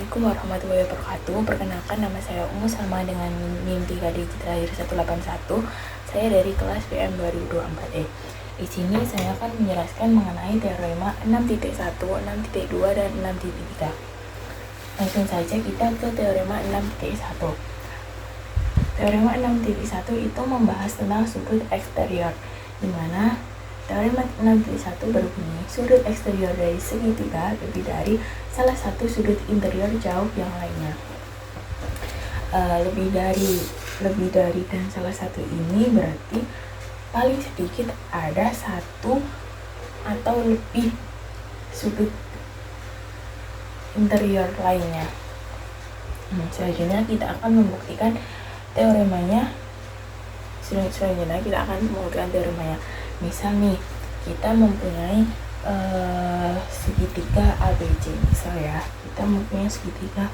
Assalamualaikum warahmatullahi wabarakatuh. Perkenalkan, nama saya Ungu sama dengan NIM 3 digit terakhir 181. Saya dari kelas PM 2024E. Di sini saya akan menjelaskan mengenai teorema 6.1, 6.2 dan 6.3. Langsung saja kita ke teorema 6.1. Teorema 6.1 itu membahas tentang sudut eksterior, di mana teorema 6.1 berbunyi sudut eksterior dari segitiga lebih dari salah satu sudut interior jauh yang lainnya. Lebih dari dan salah satu ini berarti paling sedikit ada satu atau lebih sudut interior lainnya. Selanjutnya kita akan membuktikan teoremanya. Selanjutnya kita akan membuktikan teoremanya. Misal nih, kita mempunyai segitiga ABC. Misal ya, kita mempunyai segitiga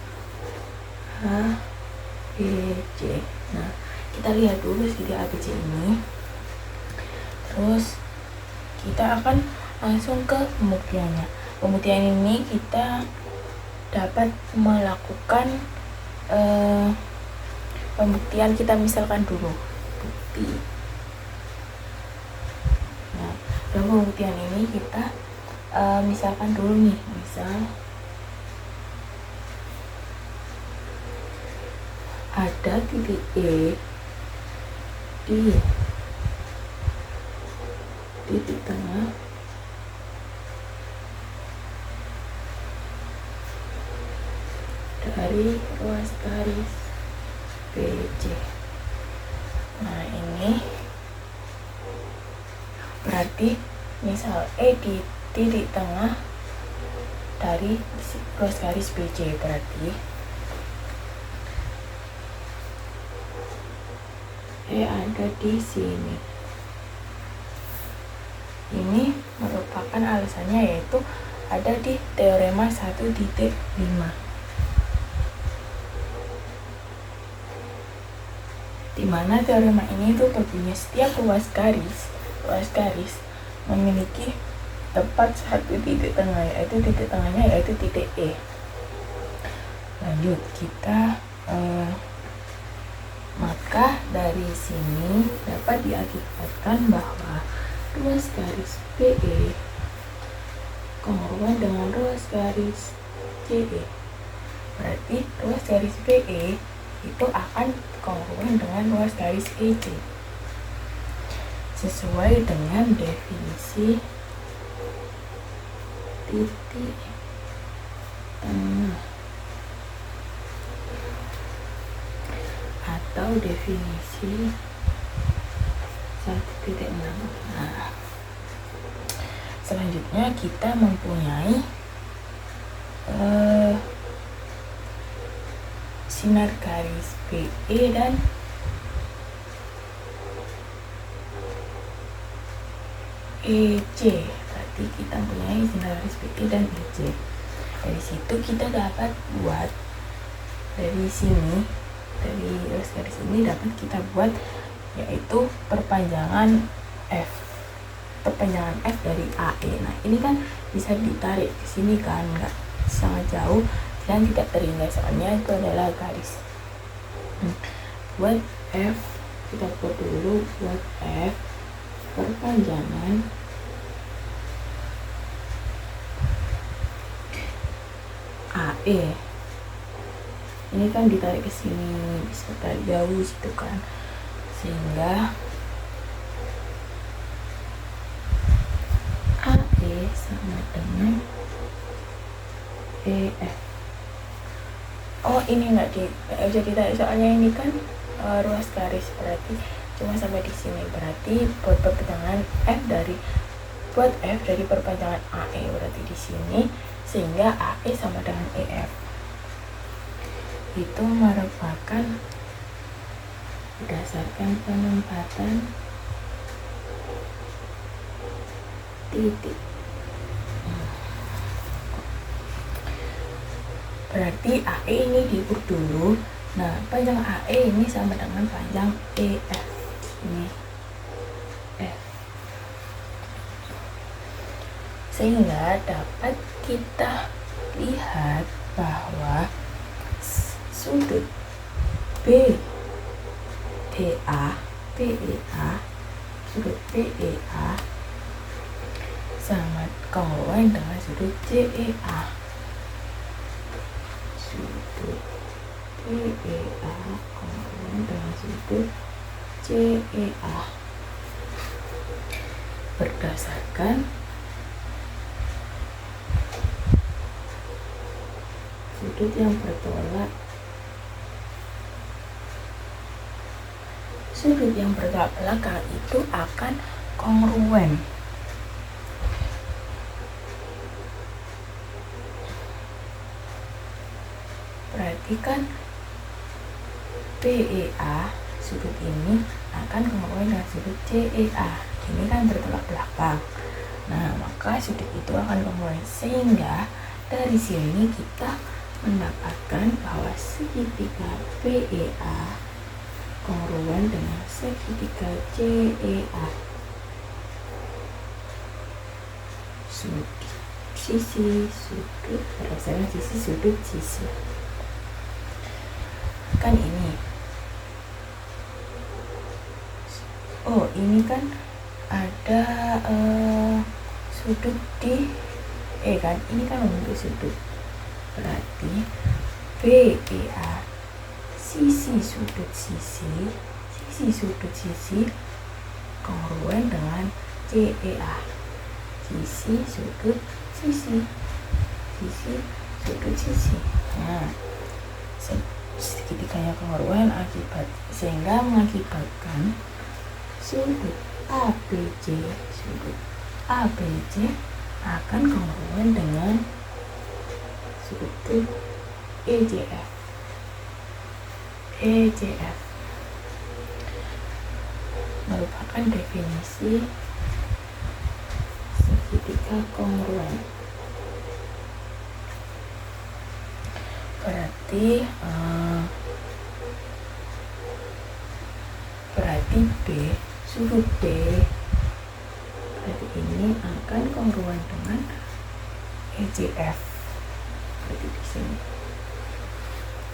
ABC. Nah, kita lihat dulu segitiga ABC ini. Terus kita akan langsung ke pembuktiannya. Pembuktian ini kita dapat melakukan pembuktian. Kita misalkan dulu bukti. Nah, dalam pembuktian ini kita misalkan dulu nih, misal ada titik E di titik tengah dari ruas garis BC. Nah, ini berarti misal E di titik tengah dari ruas garis BC, berarti E ada di sini. Ini merupakan alasannya, yaitu ada di teorema 1.5. Di mana teorema ini itu berbunyi setiap ruas garis memiliki tepat satu titik tengah, yaitu titik tengahnya yaitu titik E. Lanjut, kita maka dari sini dapat diakibatkan bahwa ruas garis BE kongruen dengan ruas garis CE. Berarti ruas garis BE itu akan kongruen dengan ruas garis EC sesuai dengan definisi titik tengah atau definisi 1.6. Nah, selanjutnya kita mempunyai sinar garis BE dan EC. Berarti kita mempunyai sinar garis BE dan EC. Dari situ kita dapat buat, dari sini, dari garis ini dapat kita buat yaitu perpanjangan F dari AE. Nah, ini kan bisa ditarik ke sini kan, nggak sangat jauh dan tidak terindah, soalnya itu adalah garis. Buat F, kita buat dulu buat F perpanjangan AE. Ini kan ditarik ke sini, bisa tarik jauh situ kan, sehingga AE sama dengan EF. Oh, ini nggak bisa ditarik, soalnya ini kan ruas garis, berarti cuma sampai di sini. Berarti buat perpanjangan F dari perpanjangan AE berarti di sini, sehingga AE sama dengan EF. Itu merupakan berdasarkan penempatan titik. Berarti AE ini diukur dulu. Nah, panjang AE ini sama dengan panjang EF. Ini F. Sehingga dapat kita lihat bahwa sudut BEA sudut BEA sama kongruen dengan sudut CEA. Sudut BEA kongruen dengan sudut CEA berdasarkan sudut yang bertolak. Sudut yang bertolak belakang itu akan kongruen. Perhatikan BEA sudut ini akan kongruen dengan sudut CEA. Ini kan bertolak belakang. Nah, maka sudut itu akan kongruen, sehingga dari sini kita mendapatkan bahwa segitiga BEA kongruen dengan segitiga CEA. Sisi sudut berdasarkan sisi sudut sisi. Kan ini. Oh, ini kan ada sudut di kan ini kan untuk sudut. Berarti BEA sisi sudut sisi kongruen dengan CEA sisi sudut sisi sudut sisi. Nah, segitiganya kongruen sehingga mengakibatkan sudut ABC akan kongruen dengan sudut EJF merupakan definisi segitiga kongruen. Berarti sudut B berarti ini akan kongruen dengan EJF. Berarti di sini.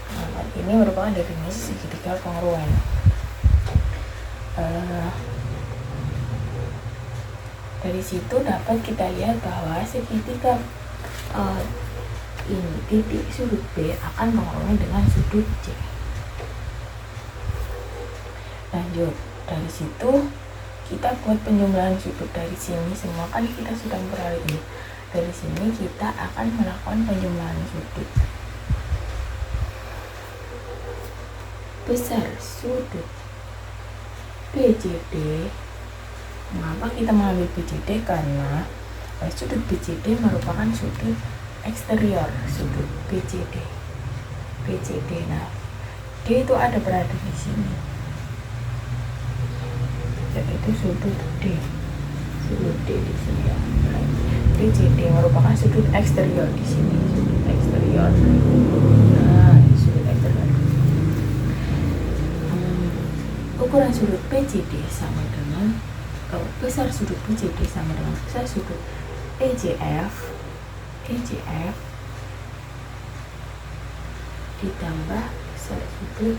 Nah, ini merupakan definisi segitiga kongruen. Dari situ dapat kita lihat bahwa segitiga ini titik sudut B akan kongruen dengan sudut C. Lanjut, dari situ kita buat penjumlahan sudut dari sini. Semua kan kita sudah memperoleh ini. Dari sini kita akan melakukan penjumlahan sudut. Besar sudut BCD. Mengapa kita mengambil BCD? Karena sudut BCD merupakan sudut eksterior sudut BCD. Nah, D itu berada di sini, yaitu sudut D di sini ya. BCD merupakan sudut eksterior di sini, sudut eksterior. Nah, sudut eksterior. Ukuran sudut BCD sama dengan besar sudut BCD sama dengan besar sudut EJF ditambah besar sudut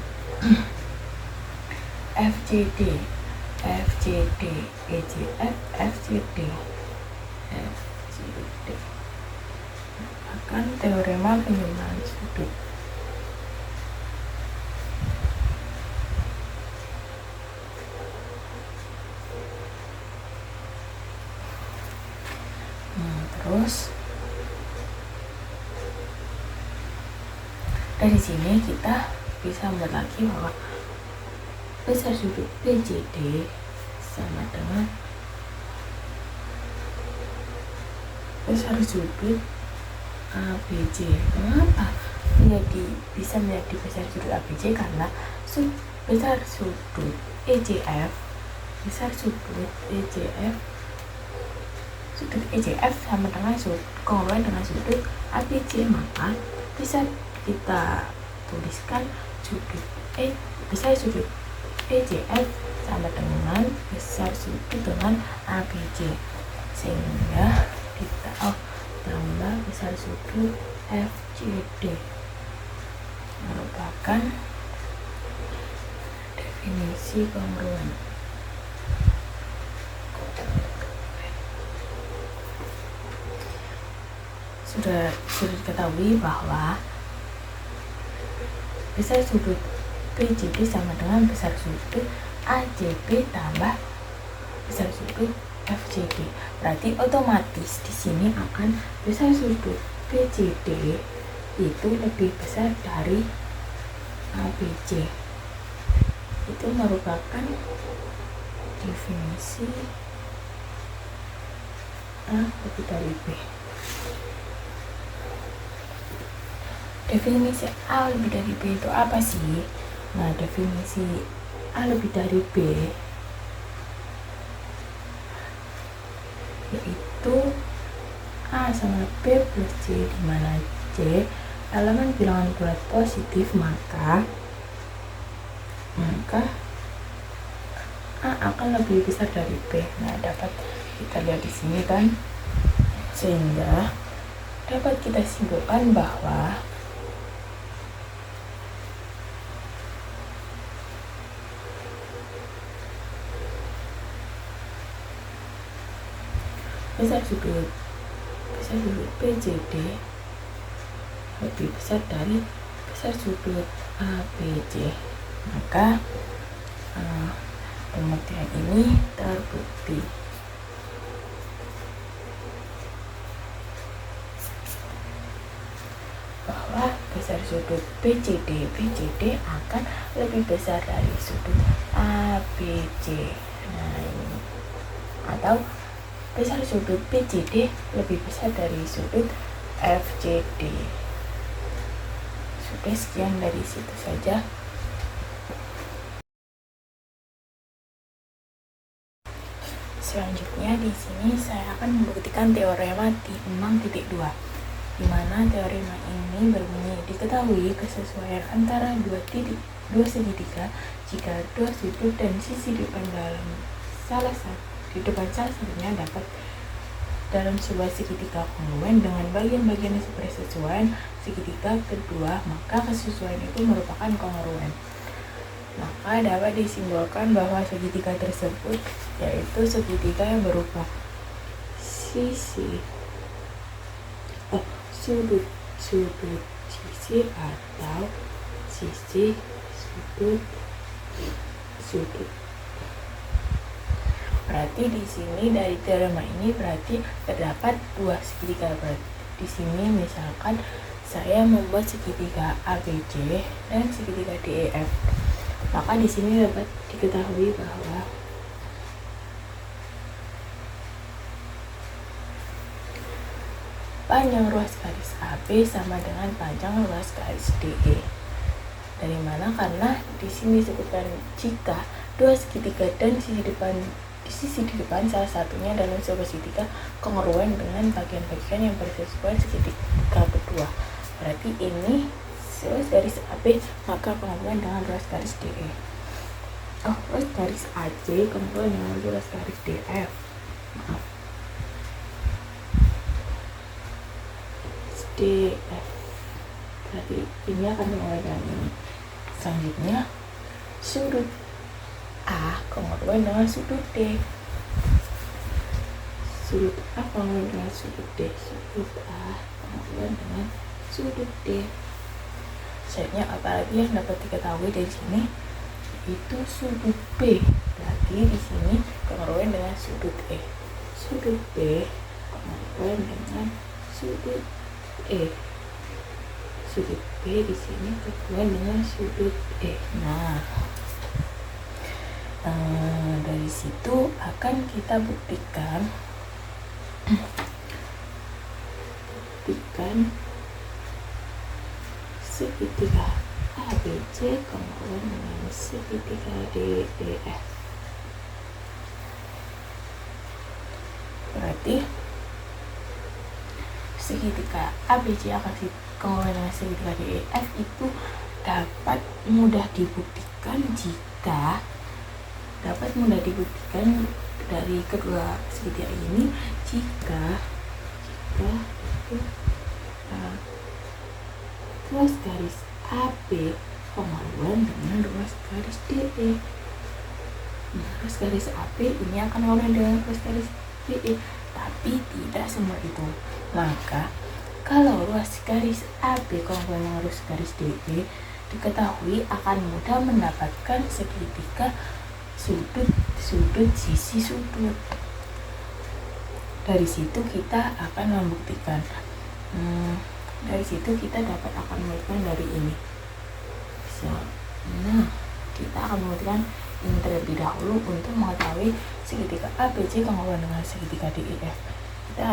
FCD EJF FCD akan teorema penjumlahan sudut. Terus dari sini kita bisa melihat lagi bahwa besar sudut BCD sama dengan besar sudut ABC. Mengapa bisa menjadi besar sudut ABC? Karena besar sudut EJF sudut EJF sama dengan kongruen dengan sudut ABC, maka bisa kita tuliskan besar sudut EJF sama dengan besar sudut dengan ABC, sehingga kita tambah besar sudut FCD merupakan definisi kongruen. Sudah diketahui bahwa besar sudut PJD sama dengan besar sudut AJB tambah besar sudut FJD. Berarti otomatis di sini akan besar sudut PJD itu lebih besar dari ABC. Itu merupakan definisi A lebih dari B. Definisi A lebih dari B itu apa sih? Nah, definisi A lebih dari B yaitu A sama B plus C, di mana C elemen bilangan bulat positif, maka A akan lebih besar dari B. Nah, dapat kita lihat di sini kan, sehingga dapat kita simpulkan bahwa besar sudut PJD lebih besar dari besar sudut ABC. Maka pembuktian ini terbukti. Bahwa besar sudut BCD akan lebih besar dari sudut ABC. Nah, ini. Atau besar sudut BCD lebih besar dari sudut FJD. Sudah, sekian dari situ saja. Selanjutnya di sini saya akan membuktikan teorema di 6.2, di mana teorema ini berbunyi diketahui kesesuaian antara dua segitiga jika dua sudut dan sisi depan salah satunya dapat dalam sebuah segitiga kongruen dengan bagian-bagian persesuaian segitiga kedua, maka kesesuaian itu merupakan kongruen. Maka dapat disimbolkan bahwa segitiga tersebut yaitu segitiga yang berupa sudut sisi atau sisi sudut. Berarti di sini dari teorema ini berarti terdapat dua segitiga. Berarti di sini misalkan saya membuat segitiga ABC dan segitiga DEF. Maka di sini dapat diketahui bahwa panjang ruas garis AB sama dengan panjang ruas garis DE. Dari mana? Karena di sini disebutkan jika dua segitiga dan sisi di depan salah satunya dalam sebuah segitiga kongruen dengan bagian-bagian yang bersesuaian segitiga kedua. Berarti ini ruas garis AB maka kongruen dengan ruas garis DE. Ruas garis AC kongruen dengan ruas garis DF. Maaf. DF. Berarti ini akan kongruen dengan ini. Selanjutnya sudut A kongruen dengan sudut D. Sudut A kongruen dengan sudut D. Sudut A kongruen dengan sudut D. Selanjutnya apalagi yang dapat diketahui dari sini itu sudut B. Berarti di sini kongruen dengan sudut E. Sudut B kongruen dengan sudut E. Sudut B di sini kongruen dengan sudut E. Nah, dari situ akan kita buktikan segitiga ABC kongruen dengan segitiga DEF. Berarti segitiga ABC akan kongruen dengan segitiga DEF itu dapat mudah dibuktikan dari kedua segitiga ini jika ruas garis AB kongruan dengan ruas garis DE. Nah, ruas garis AB ini akan kongruan dengan ruas garis DE, tapi tidak semua itu. Maka kalau ruas garis AB kongruan dengan ruas garis DE, diketahui akan mudah mendapatkan segitiga sudut sisi sudut. Dari situ kita akan membuktikan dari situ kita akan membuktikan dari ini. Nah, kita akan membuktikan ini terlebih dahulu untuk mengetahui segitiga ABC kongruan dengan segitiga DEF. Kita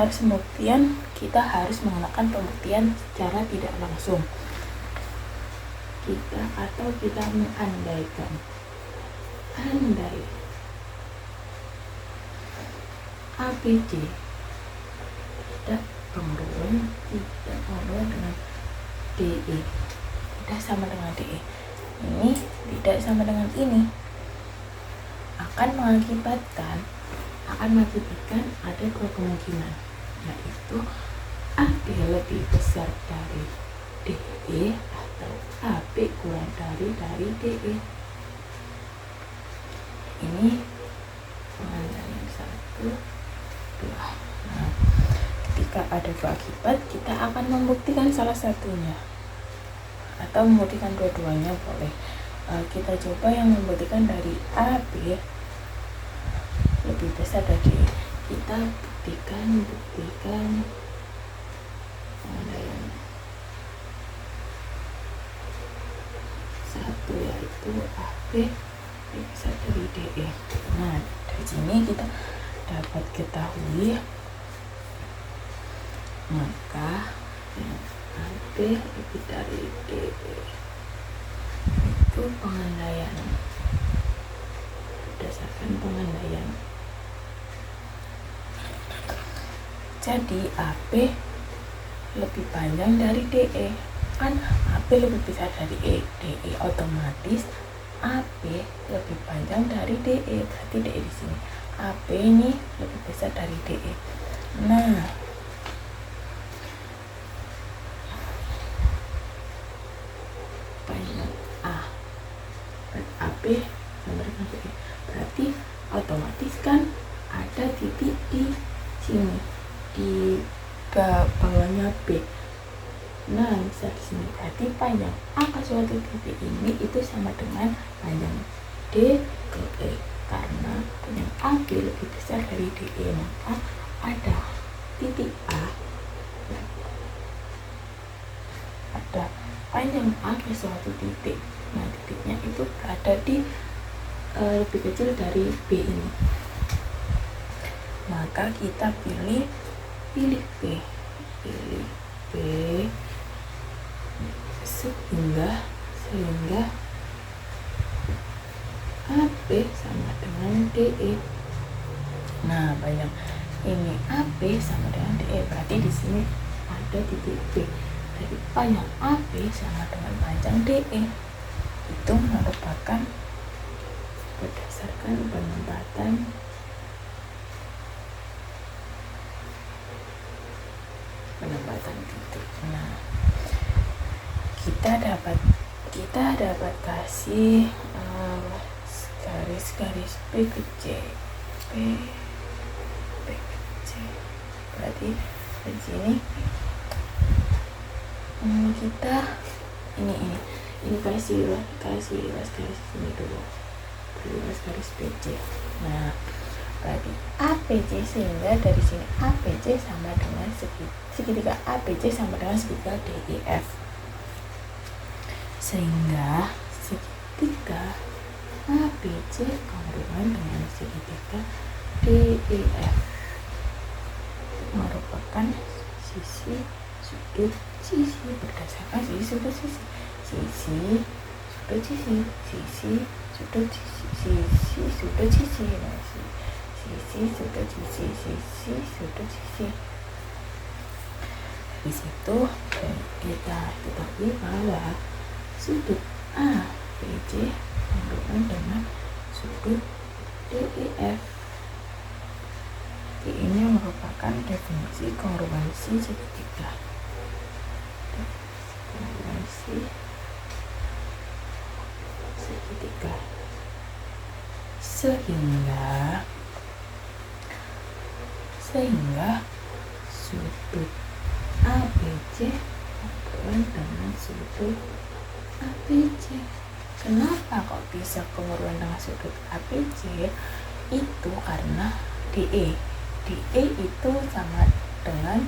harus menggunakan pembuktian secara tidak langsung. Kita mengandaikan. Andai ABC tidak kongruan dengan DE, tidak sama dengan DE. Ini tidak sama dengan ini, akan mengakibatkan ada dua kemungkinan, yaitu AB lebih besar dari DE atau AB kurang dari DE. Ini pengandaian 1, 2. Nah, ketika ada dua akibat, kita akan membuktikan salah satunya atau membuktikan dua-duanya boleh. Kita coba yang membuktikan dari AB lebih besar dari kita buktikan pengandaian 1, yaitu AB lebih besar dari DE. Nah, dari sini kita dapat ketahui maka AB lebih dari DE itu pengandaian berdasarkan pengandaian. Jadi AB lebih panjang dari DE, kan AB lebih besar dari DE, otomatis AB lebih panjang dari DE, berarti DE di sini AB ini lebih besar dari DE. Nah, panjang AB sama dengan DE, berarti otomatis kan ada titik di sini di bawahnya B. Nah, bisa di sini, berarti panjang A ke suatu titik ini itu sama dengan panjang D ke E, karena panjang AB lebih besar dari DE, maka ada titik A, ada panjang A ke suatu titik. Nah, titiknya itu berada di lebih kecil dari B ini, maka kita pilih B sehingga AB sama dengan DE. Nah, panjang ini AB sama dengan DE, berarti di sini ada titik B. Jadi panjang AB sama dengan panjang DE. Itu merupakan berdasarkan penempatan titik. Nah, kita dapat kasih garis B ke C, B ke C. Berarti di sini kita ini kasih garis ini dulu, garis BC. Nah, berarti ABC, sehingga dari sini ABC sama dengan segitiga ABC sama dengan segitiga DEF, sehingga segitiga ABC kongruan dengan segitiga DEF merupakan sisi sudut sisi berdasarkan sisi sudut sisi, sisi sudut sisi, sisi sudut sisi, sisi sudut sisi, sisi sudut sisi, sisi sudut sisi. Di situ kita ketahui bahwa sudut ABC kongruan dengan sudut DEF. Ini merupakan definisi kongruensi segitiga. Kongruensi sehingga sudut ABC congruent dengan sudut ABC. Kenapa kok bisa congruent dengan sudut ABC? Itu karena DE itu sama dengan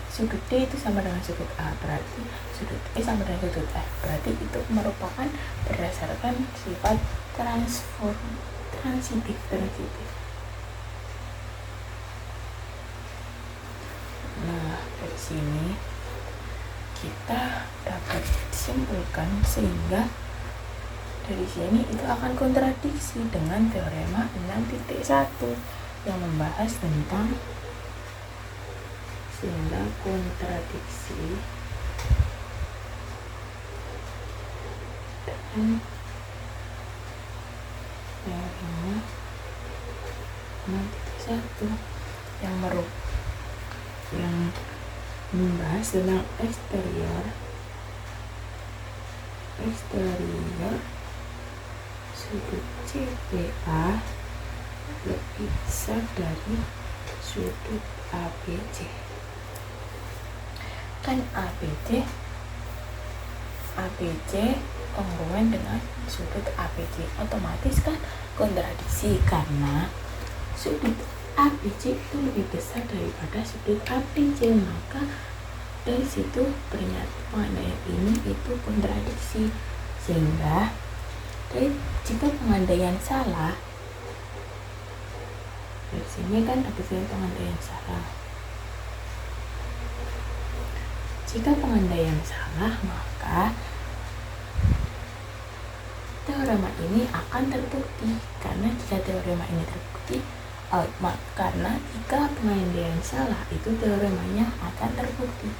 sudut D itu sama dengan sudut A, berarti sudut E sama dengan sudut F, berarti itu merupakan berdasarkan sifat transitif. Nah, dari sini kita dapat simpulkan sehingga dari sini itu akan kontradiksi dengan teorema 6.1 yang membahas tentang sehingga kontradiksi dengan teorema 6.1 yang membahas tentang eksterior sudut CPA lebih besar dari sudut ABC. Kan ABC congruent dengan sudut ABC, otomatis kan kontradiksi karena sudut ABC itu lebih besar daripada sudut ABC, maka dari situ pernyataan ini itu kontradiksi. Sehingga jika pengandaian salah, dari sini kan dapat pengandaian salah. Jika pengandaian salah, maka teorema ini akan terbukti. Karena jika teorema ini terbukti, karena jika pengandaian salah, itu teoremanya akan terbukti.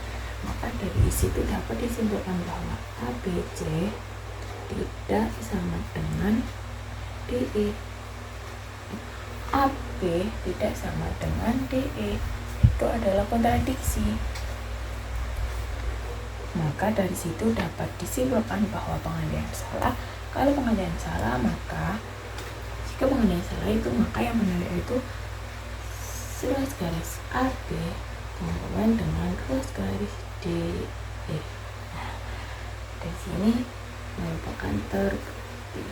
Maka dari situ dapat disimpulkan bahwa ABC tidak sama dengan DE. AB tidak sama dengan DE. Itu adalah kontradiksi. Maka dari situ dapat disimpulkan bahwa pengandaian salah. Kalau pengandaian salah, maka jika pengandaian salah itu, maka yang benar itu ruas garis AB congruent dengan ruas garis DE. Nah, dari sini merupakan terbukti.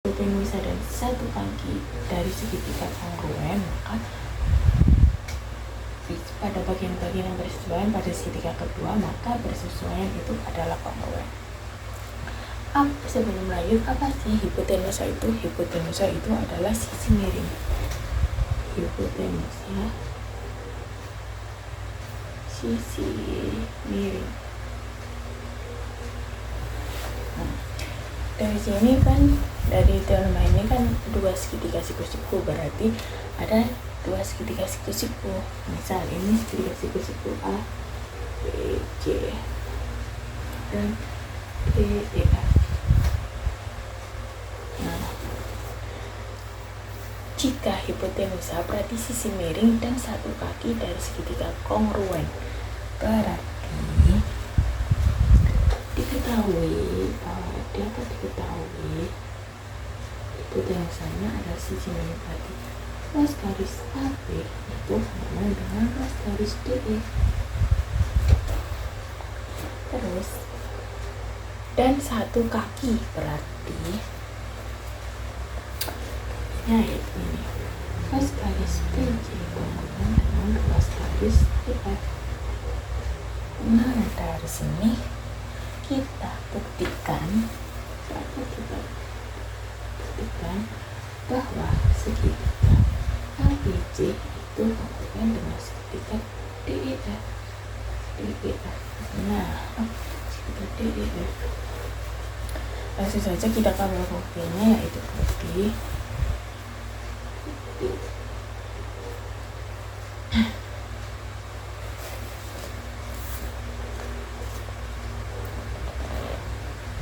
Hipotenusa dan satu kaki dari segitiga kongruent, maka pada bagian-bagian yang bersesuaian pada segitiga kedua, maka bersesuaian itu adalah kongruent. Sebelum lanjut, apa sih hipotenusa itu? Hipotenusa itu adalah sisi miring. Hipotenusa sisi miring. Dari sini kan, dari teorema ini kan dua segitiga siku-siku, berarti ada dua segitiga siku-siku. Misal ini segitiga siku-siku A, B, C dan D, E, F. Nah, jika hipotenusa berarti sisi miring dan satu kaki dari segitiga kongruent, berarti diketahui dapat diketahui hipotenusanya adalah sisi miring, berarti ruas garis AB itu sama dengan ruas garis DE. Terus dan satu kaki berarti yaitu ini ruas garis BC congruent dengan ruas garis DF. Nah, dari sini kita buktikan bahwa segitiga ABC itu congruent dengan segitiga DEF. Nah, segitiga DEF, langsung saja kita kabel buktinya, yaitu bukti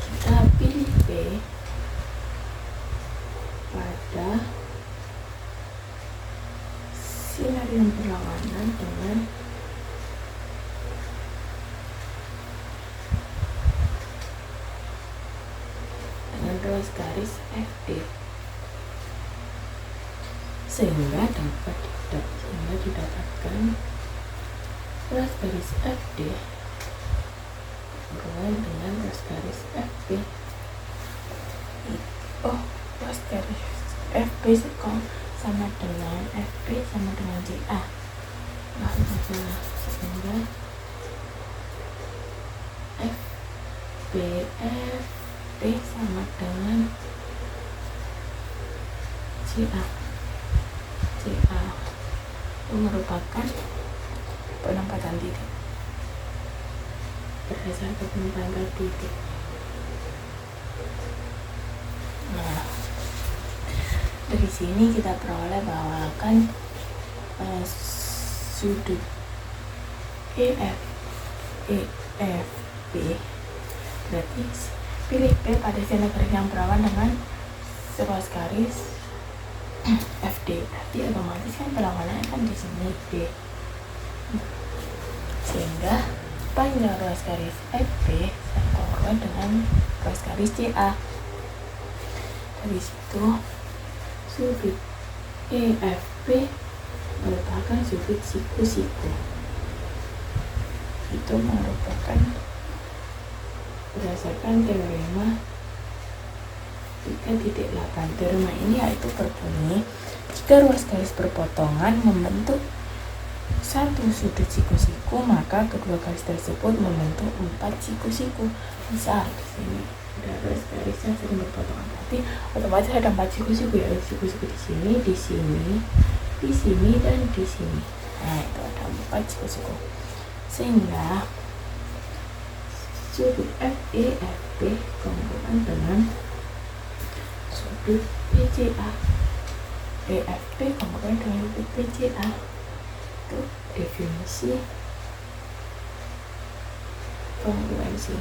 kita pilih B pada sinar yang berlawanan. kanan dengan ruas garis FD, sehingga didapatkan ruas garis FD berhubungan dengan ruas garis FB. Ruas garis FB sama dengan FB sama dengan CA. Sehingga FB sama dengan CA itu merupakan penempatan titik berdasarkan penempatan titik. Nah, dari sini kita peroleh bahwa kan sudut EFB berarti pilih P pada zona garis yang berawan dengan ruas garis FD, berarti otomatis kan perlawanannya kan di sini D, sehingga panjang ruas garis FB sama dengan ruas garis CA. Dari situ sudut EFB merupakan sudut siku-siku. Itu merupakan berdasarkan teorema 3.8. Teorema ini yaitu berbunyi, jika ruas garis berpotongan membentuk satu sudut siku-siku, maka kedua garis tersebut membentuk 4 siku-siku. Misal di sini ada ruas garisnya sering berpotongan, berarti otomatis ada 4 siku-siku, ya siku-siku di sini, di sini, di sini, dan di sini. Nah, itu ada 4 siku-siku, sehingga sudut FEFB kongruan dengan sudut PCA. EFB kongruan dengan sudut PCA. Itu definisi kongruensi.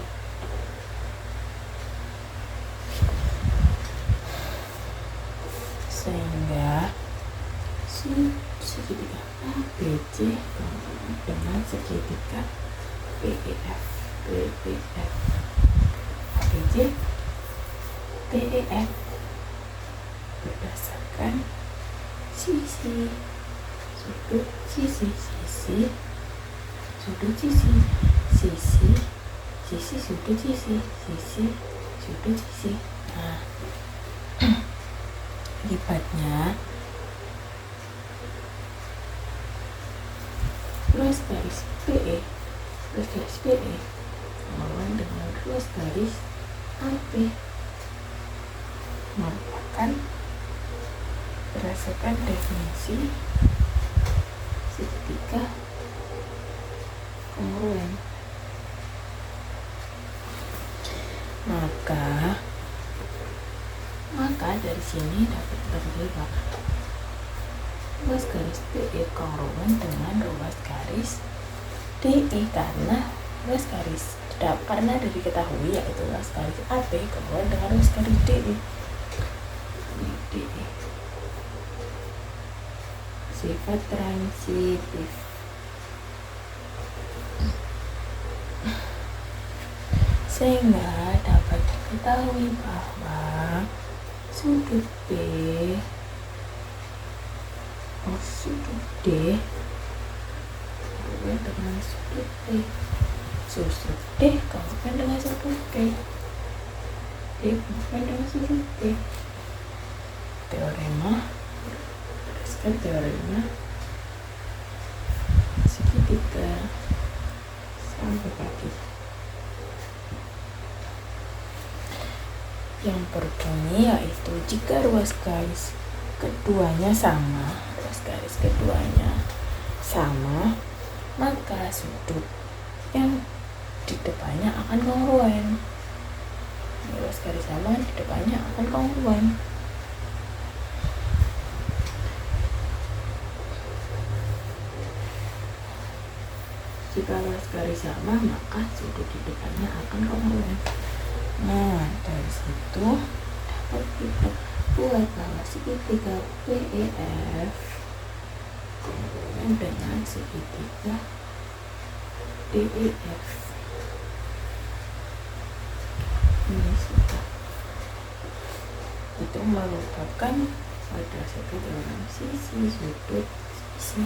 Sehingga segitiga ABC kongruan dengan segitiga PEF. ABC PEF berdasarkan sisi sudut sisi sudut sisi sudut sisi. Nah, akibatnya ruas garis PE melawan dengan ruas garis AP merupakan berdasarkan definisi segitiga kongruen. Maka dari sini dapat terlihat ruas garis PE kongruen dengan ruas garis DE karena dari diketahui yaitu ruas garis AB kongruen dengan ruas garis DE. Sifat transitif. Sehingga dapat diketahui bahwa sudut B sudut D dengan sudut D, sudut D kongruan dengan sudut B, D kongruan dengan sudut B. Berdasarkan teorema segitiga sampai pagi yang berbunyi yaitu jika ruas garis keduanya sama, maka sudut yang di depannya akan kongruen. Ruas garis sama di depannya akan kongruen. Jika ruas garis sama, maka sudut di depannya akan kongruen. Nah, dari situ dapat kita buat bahwa segitiga PEF disamakan dengan segitiga DEF. Ini sudah. Itu merupakan pada satu dalam sisi sudut sisi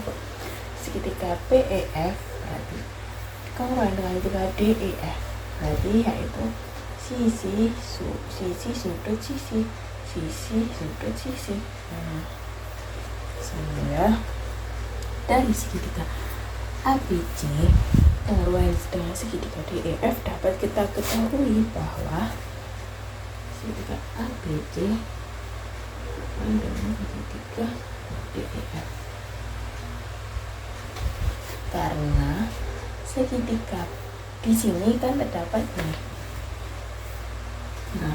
segitiga PEF berarti kongruan dengan juga DEF, berarti yaitu sisi sudut sisi sudut sisi. Sehingga dari segitiga ABC kongruan dengan segitiga DEF dapat kita ketahui bahwa segitiga ABC dengan segitiga DEF, karena segitiga di sini kan terdapat ini. Nah,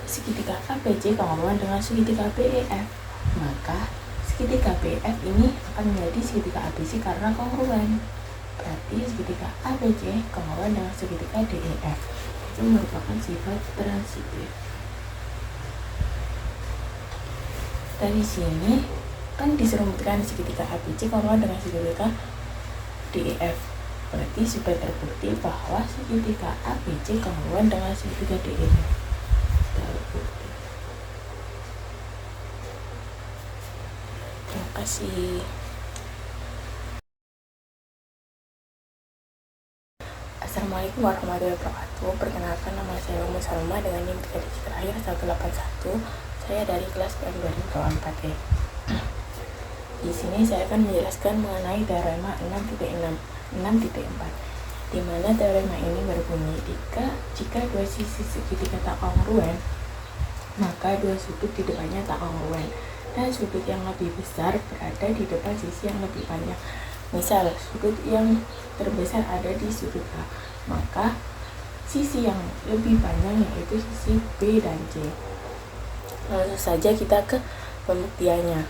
segitiga ABC kongruan dengan segitiga BEF, maka segitiga BF ini akan menjadi segitiga ABC karena kongruan. Berarti segitiga ABC kongruan dengan segitiga DEF. Itu merupakan sifat transitif. Dari sini kan diserumuskan segitiga ABC kongruan dengan segitiga DEF. Berarti sudah terbukti bahwa segitiga ABC kongruan dengan segitiga DEF. Terbukti. Terima kasih. Assalamualaikum warahmatullahi wabarakatuh. Perkenalkan, nama saya Umu Salma dengan NIM 3 digit terakhir 181. Saya dari kelas PM 2024E. Di sini saya akan menjelaskan mengenai teorema 6.4, di mana teorema ini berbunyi jika dua sisi segitiga tak kongruan, maka dua sudut di depannya tak kongruan, dan sudut yang lebih besar berada di depan sisi yang lebih panjang. Misal, sudut yang terbesar ada di sudut A, maka sisi yang lebih panjang yaitu sisi B dan C. Langsung saja kita ke pembuktiannya.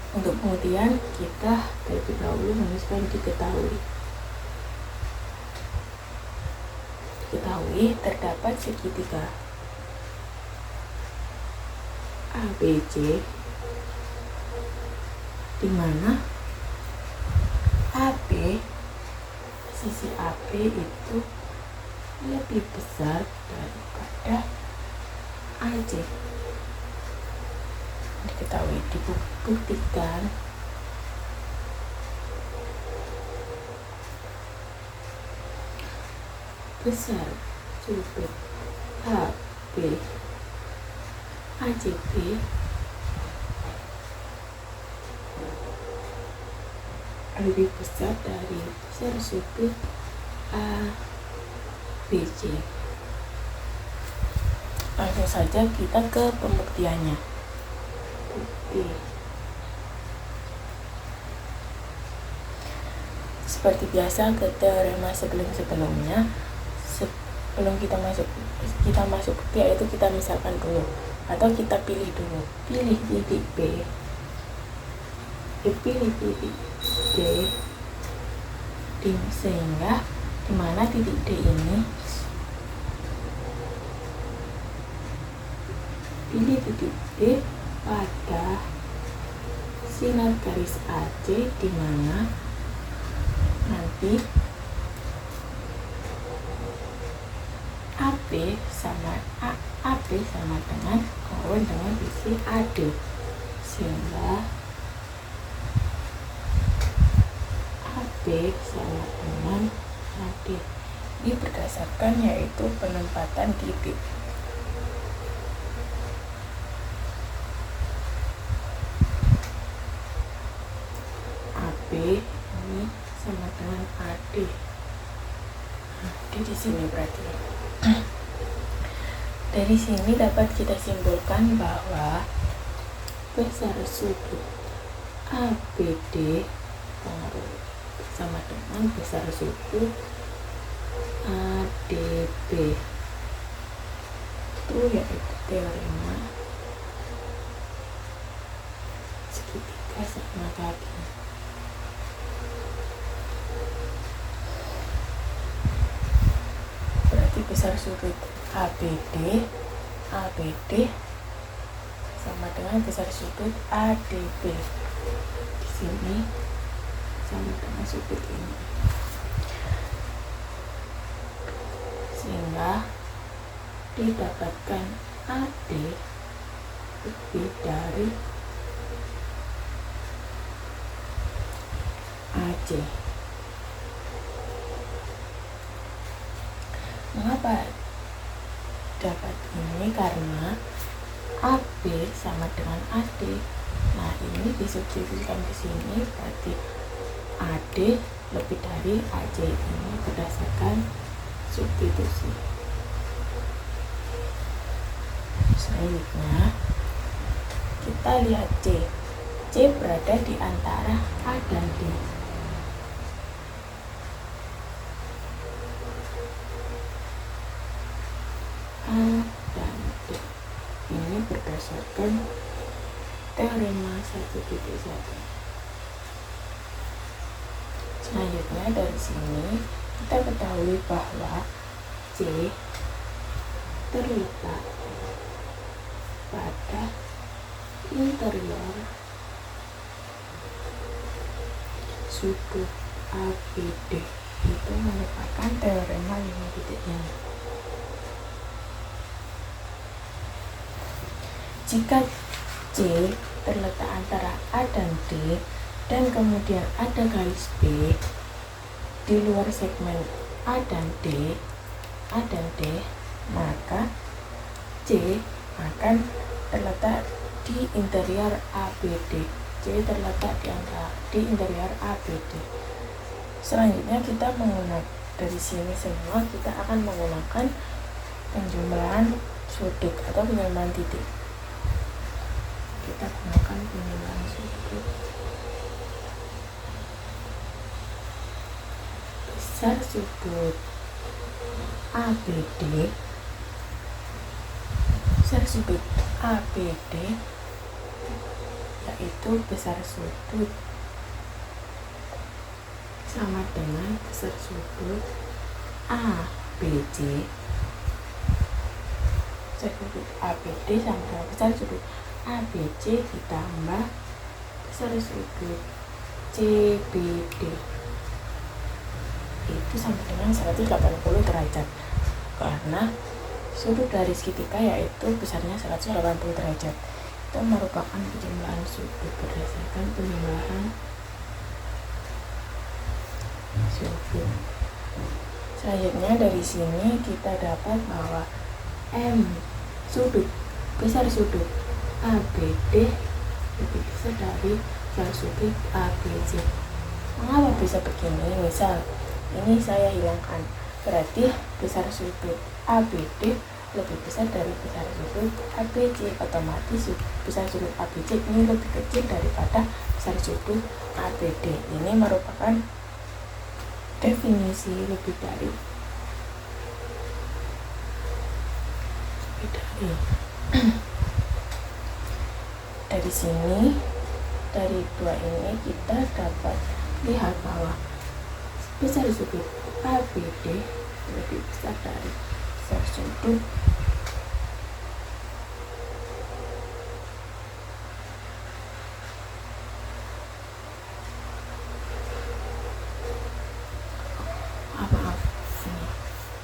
Untuk pembuktian, kita terlebih dahulu menuliskan diketahui terdapat segitiga ABC di mana AB, sisi AB itu lebih besar daripada AC. Diketahui, dibuktikan besar sudut AB ACB lebih besar dari besar sudut ABC. Langsung saja kita ke pembuktiannya. Bukti. Seperti biasa ke teorema sebelum-sebelumnya, sebelum kita masuk bukti, yaitu kita misalkan dulu atau kita pilih dulu. Pilih titik B. Pilih titik D, sehingga dimana titik D ini, pilih titik D pada sinar garis AC, dimana nanti AB sama dengan kongruan dengan sisi AD, sehingga AB sama dengan AD. Ini berdasarkan yaitu penempatan titik. AB ini sama dengan AD. Di sini berarti. Dari sini dapat kita simpulkan bahwa besar sudut ABD sama dengan besar sudut ADB. Itu yaitu teorema segitiga sama kaki. Berarti besar sudut ABD sama dengan besar sudut ADB. Di sini sama dengan sudut ini, sehingga didapatkan AD lebih dari AC. Mengapa dapat ini? Karena AB sama dengan AD. Nah, ini disubstitusikan ke sini, berarti AD lebih dari AC. Ini berdasarkan substitusi. Selanjutnya kita lihat C. C berada di antara A dan D. A dan D ini berdasarkan teorema 1.1. Selanjutnya dari sini kita ketahui bahwa C terletak pada interior sudut ABD. Itu merupakan teorema 5.0. Jika C terletak antara A dan D dan kemudian ada garis B di luar segmen A dan D, maka C akan terletak di interior ABD. C terletak di interior ABD. Selanjutnya kita menggunakan dari sini semua kita akan menggunakan penjumlahan sudut atau penjumlahan titik. Kita gunakan penjumlahan sudut. Besar sudut ABD, yaitu besar sudut sama dengan besar sudut ABC. Besar sudut ABD sama dengan besar sudut ABC ditambah besar sudut CBD, itu sama dengan 180 derajat, karena sudut dari segitiga yaitu besarnya 180 derajat. Itu merupakan penjumlahan sudut berdasarkan penjumlahan sudut. Selanjutnya dari sini kita dapat bahwa besar sudut ABD lebih besar dari besar sudut ABC. Mengapa bisa begini? Misal ini saya hilangkan, berarti besar sudut ABD lebih besar dari besar sudut ABC. Otomatis besar sudut ABC ini lebih kecil daripada besar sudut ABD. Ini merupakan definisi lebih dari. Dari sini, dari dua ini kita dapat lihat bahwa besar sudut ABD lebih besar dari besar sudut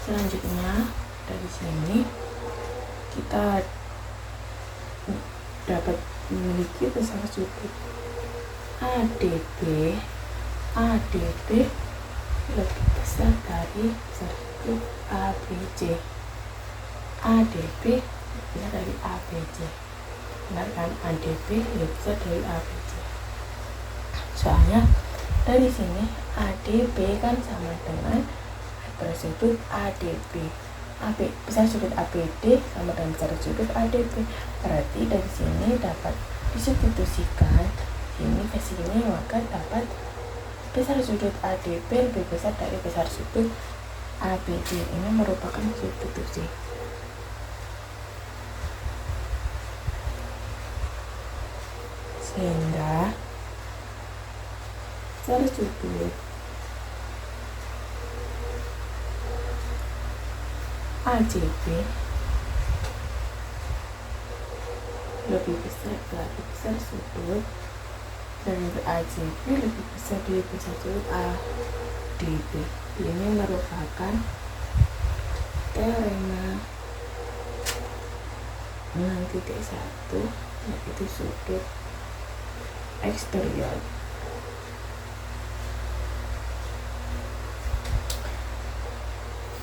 Selanjutnya dari sini kita dapat memiliki besar sudut ADB lebih besar dari besar sudut ABC. ADB lebih besar dari ABC. Benar kan? ADB lebih besar dari ABC. Soalnya dari sini ADB kan sama dengan besar sudut ADB. Besar sudut ABD sama dengan besar sudut ADB. Berarti dari sini dapat disubstitusikan sini ke sini, maka dapat besar sudut ADB lebih besar dari besar sudut ABD. Ini merupakan substitusi. Sehingga besar sudut AJB lebih besar sudut dari ACB lebih besar sudut ADB. Ini merupakan teorema 6.1, yaitu sudut eksterior.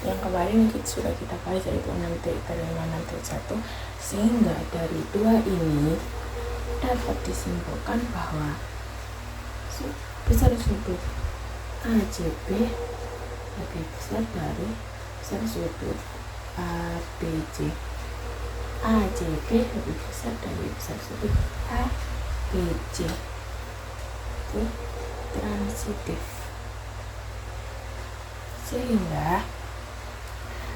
Yang kemarin sudah kita bahas, yaitu teorema 6.1, sehingga dari dua ini dapat disimpulkan bahwa besar sudut ACB lebih besar dari besar sudut ABC. ACB lebih besar dari besar sudut ABC. Itu transitif. Sehingga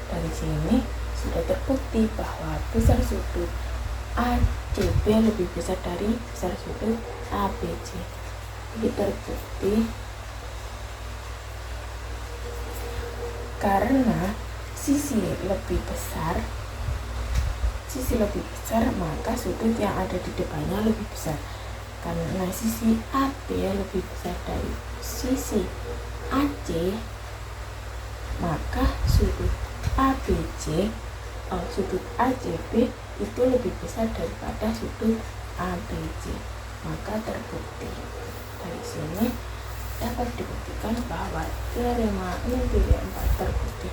dari sini sudah terbukti bahwa besar sudut ACB lebih besar dari besar sudut ABC. Ini terbukti karena sisi lebih besar, maka sudut yang ada di depannya lebih besar. Karena sisi AB lebih besar dari sisi AC, maka sudut sudut ACB itu lebih besar daripada sudut ABC. Maka terbukti dari sini dapat dibuktikan bahwa teorema 6.4 terbukti.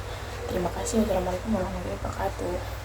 Terima kasih. Wassalamualaikum warahmatullahi wabarakatuh.